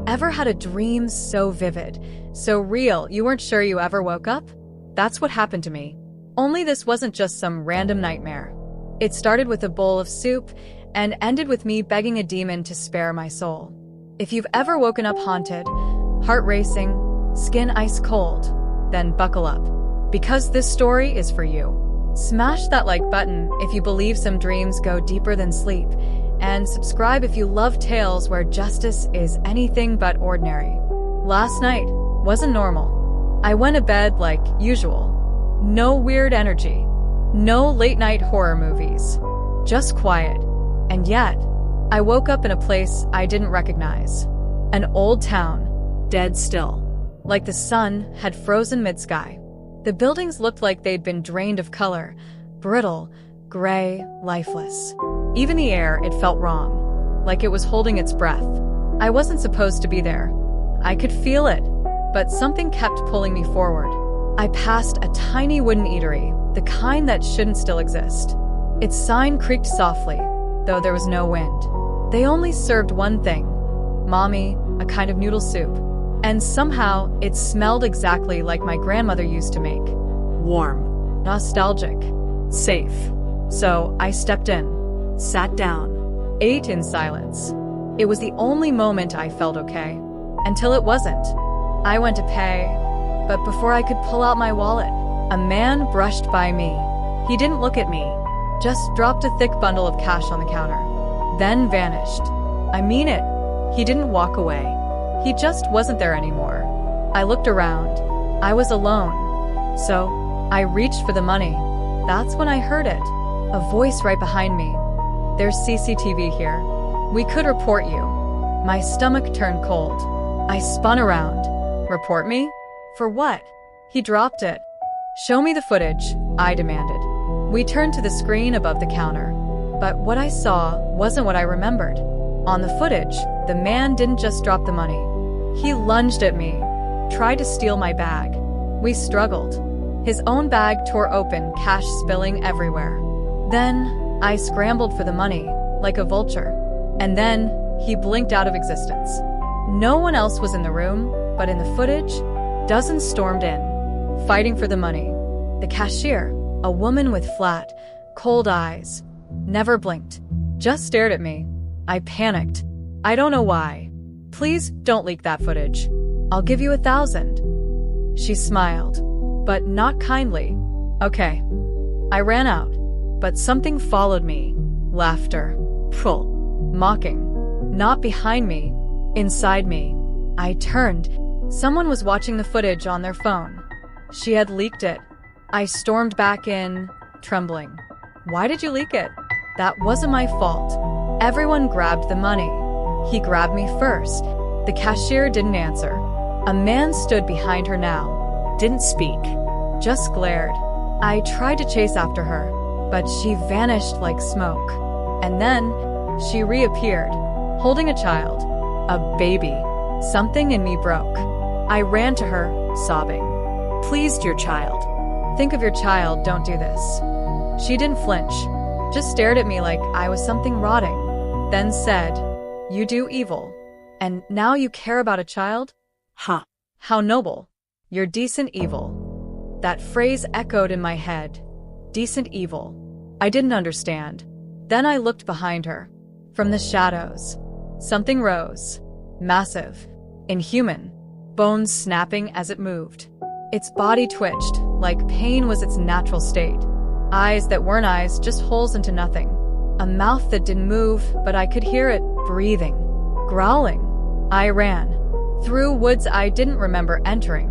Ever had a dream so vivid, so real, you weren't sure you ever woke up? That's what happened to me. Only this wasn't just some random nightmare. It started with a bowl of soup and ended with me begging a demon to spare my soul. If you've ever woken up haunted, heart racing, skin ice cold, then buckle up, because this story is for you. Smash that like button if you believe some dreams go deeper than sleep, and subscribe if you love tales where justice is anything but ordinary. Last night wasn't normal. I went to bed like usual. No weird energy. No late-night horror movies. Just quiet. And yet, I woke up in a place I didn't recognize. An old town, dead still. Like the sun had frozen mid-sky. The buildings looked like they'd been drained of color, brittle, gray, lifeless. Even the air, it felt wrong, like it was holding its breath. I wasn't supposed to be there. I could feel it, but something kept pulling me forward. I passed a tiny wooden eatery, the kind that shouldn't still exist. Its sign creaked softly, though there was no wind. They only served one thing, mommy, a kind of noodle soup. And somehow, it smelled exactly like my grandmother used to make. Warm, nostalgic, safe. So I stepped in, sat down, ate in silence. It was the only moment I felt okay, until it wasn't. I went to pay, but before I could pull out my wallet, a man brushed by me. He didn't look at me, just dropped a thick bundle of cash on the counter, then vanished. I mean it, he didn't walk away. He just wasn't there anymore. I looked around. I was alone. So, I reached for the money. That's when I heard it. A voice right behind me. There's CCTV here. We could report you. My stomach turned cold. I spun around. Report me? For what? He dropped it. Show me the footage, I demanded. We turned to the screen above the counter. But what I saw wasn't what I remembered. On the footage, the man didn't just drop the money. He lunged at me, tried to steal my bag. We struggled. His own bag tore open, cash spilling everywhere. Then, I scrambled for the money, like a vulture. And then, he blinked out of existence. No one else was in the room, but in the footage, dozens stormed in, fighting for the money. The cashier, a woman with flat, cold eyes, never blinked, just stared at me. I panicked. I don't know why. Please don't leak that footage. I'll give you 1,000. She smiled, but not kindly. Okay. I ran out, but something followed me. Laughter. Pull. Mocking. Not behind me. Inside me. I turned. Someone was watching the footage on their phone. She had leaked it. I stormed back in, trembling. Why did you leak it? That wasn't my fault. Everyone grabbed the money. He grabbed me first. The cashier didn't answer. A man stood behind her now. Didn't speak. Just glared. I tried to chase after her, but she vanished like smoke. And then, she reappeared, holding a child. A baby. Something in me broke. I ran to her, sobbing. Please, dear child. Think of your child, don't do this. She didn't flinch, just stared at me like I was something rotting, then said, You do evil. And now you care about a child? Huh. How noble. You're decent evil. That phrase echoed in my head. Decent evil. I didn't understand. Then I looked behind her. From the shadows, something rose. Massive. Inhuman. Bones snapping as it moved. Its body twitched, like pain was its natural state. Eyes that weren't eyes, just holes into nothing. A mouth that didn't move, but I could hear it breathing, growling. I ran. Through woods I didn't remember entering.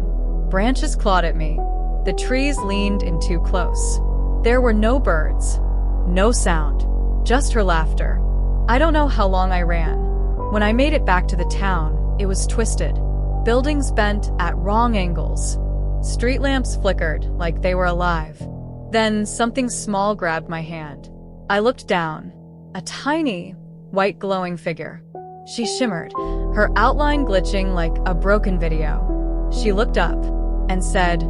Branches clawed at me. The trees leaned in too close. There were no birds. No sound. Just her laughter. I don't know how long I ran. When I made it back to the town, it was twisted. Buildings bent at wrong angles. Street lamps flickered like they were alive. Then something small grabbed my hand. I looked down. A tiny, white glowing figure. She shimmered, her outline glitching like a broken video. She looked up and said,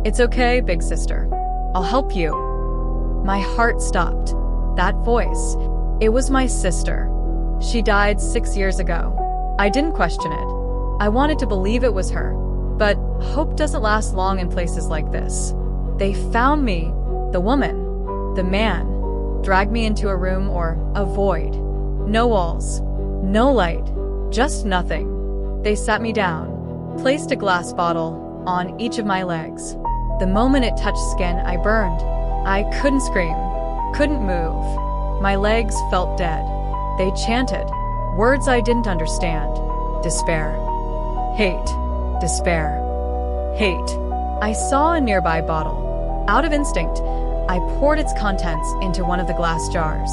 It's okay, big sister. I'll help you. My heart stopped. That voice, it was my sister. She died 6 years ago. I didn't question it. I wanted to believe it was her, but hope doesn't last long in places like this. They found me, the woman, the man, dragged me into a room or a void. No walls, no light, just nothing. They sat me down, placed a glass bottle on each of my legs. The moment it touched skin, I burned. I couldn't scream, couldn't move. My legs felt dead. They chanted words I didn't understand. Despair. Hate. Despair. Hate. I saw a nearby bottle. Out of instinct, I poured its contents into one of the glass jars.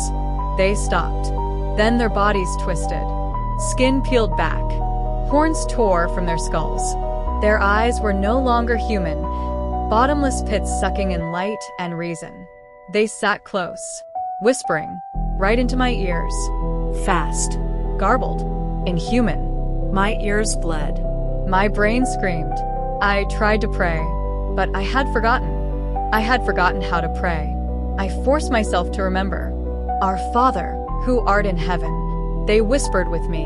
They stopped. Then their bodies twisted. Skin peeled back. Horns tore from their skulls. Their eyes were no longer human, bottomless pits sucking in light and reason. They sat close, whispering, right into my ears. Fast. Garbled. Inhuman. My ears bled. My brain screamed. I tried to pray, but I had forgotten. I had forgotten how to pray. I forced myself to remember. Our Father, who art in heaven, they whispered with me,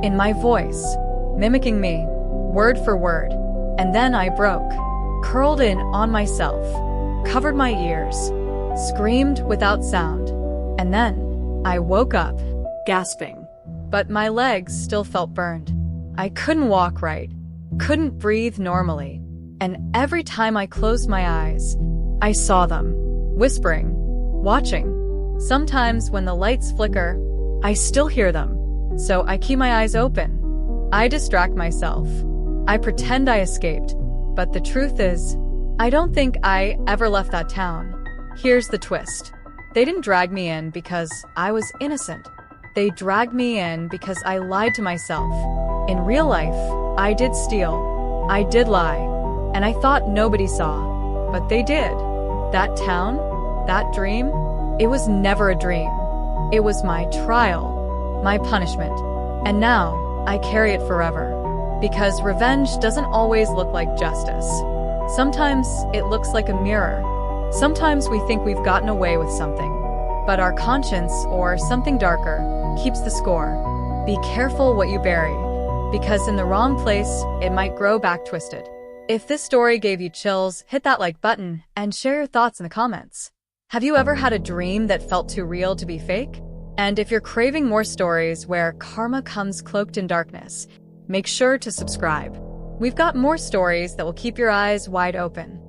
in my voice, mimicking me, word for word. And then I broke, curled in on myself, covered my ears, screamed without sound. And then I woke up, gasping. But my legs still felt burned. I couldn't walk right, couldn't breathe normally. And every time I closed my eyes, I saw them, whispering, watching. Sometimes when the lights flicker, I still hear them. So I keep my eyes open. I distract myself. I pretend I escaped. But the truth is, I don't think I ever left that town. Here's the twist. They didn't drag me in because I was innocent. They dragged me in because I lied to myself. In real life, I did steal. I did lie. And I thought nobody saw. But they did. That town, that dream, it was never a dream. It was my trial, my punishment. And now, I carry it forever. Because revenge doesn't always look like justice. Sometimes it looks like a mirror. Sometimes we think we've gotten away with something. But our conscience, or something darker, keeps the score. Be careful what you bury, because in the wrong place, it might grow back twisted. If this story gave you chills, hit that like button and share your thoughts in the comments. Have you ever had a dream that felt too real to be fake? And if you're craving more stories where karma comes cloaked in darkness, make sure to subscribe. We've got more stories that will keep your eyes wide open.